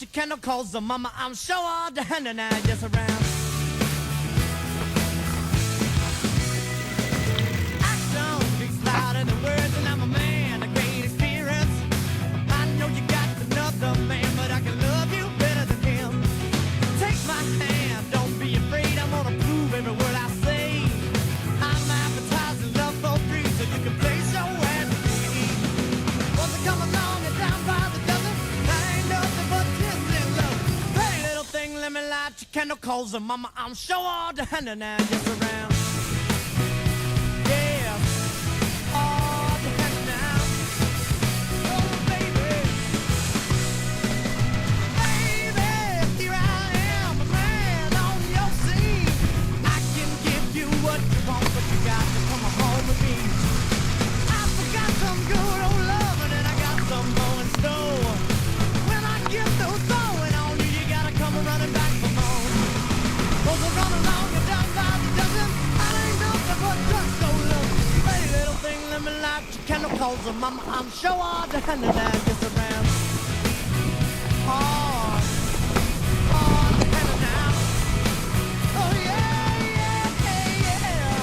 your candle calls the mama. I'm sure the hand and I just around. Action speaks louder than words, and I'm a man of great experience. I know you got another man, but I can love you better than him. Take my hand, don't be afraid. I'm gonna prove every word I say. I'm advertising love for free, so you can place your ad with me. Once I come along and down by the dozen, I ain't nothing but tender love. Hey, little thing, let me light your candle, calls the mama. I'm sure all the hand and I just around. Yeah, all the hand now. Oh, baby. Baby, here I am, a man on your scene. I can give you what you want, but you got to come home with me. I forgot some good old loving, and I got some more in store. When I get those going on you, you gotta come running back for more. Those are run along and down by the dozen. I ain't nothing but just so love. Hey, little thing, let me light your candle, calls her mama. I'm sure all the hand and I just around. Oh, oh, the hand and I. Oh, yeah, yeah, yeah, yeah.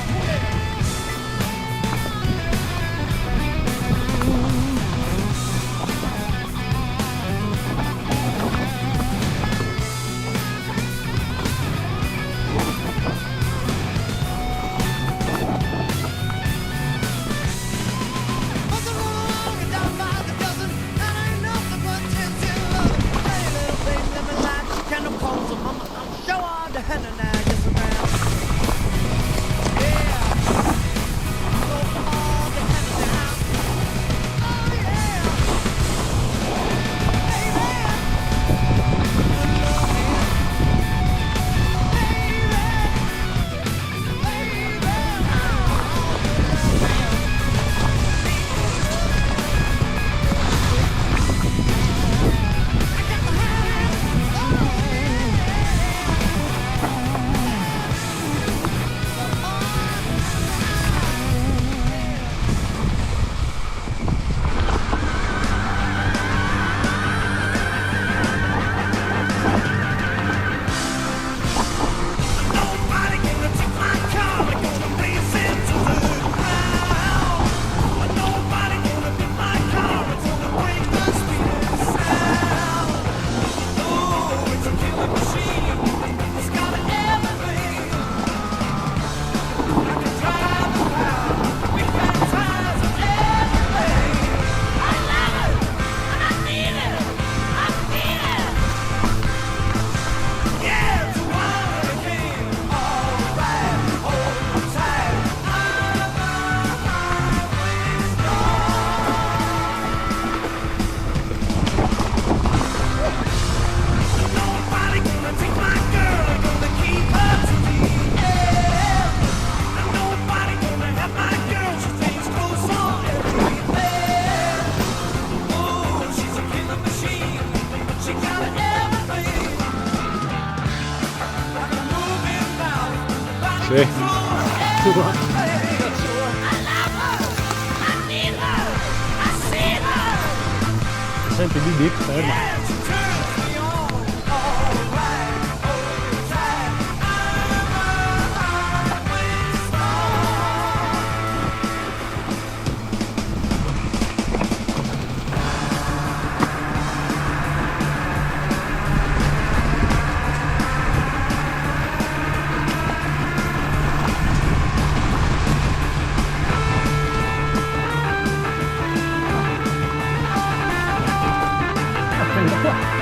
Sì. Senti di dip, ferma. Qua.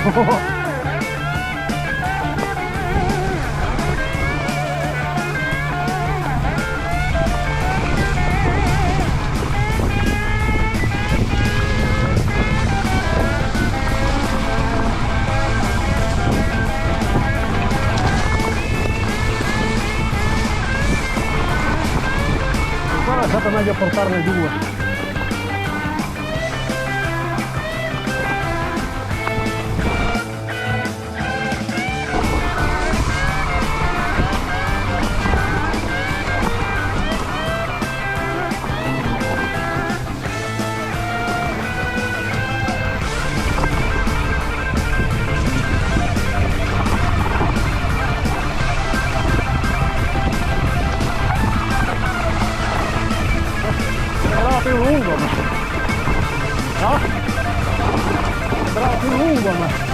Зараз це навіть портарне діло. Брати лугами. Так? Брати лугами.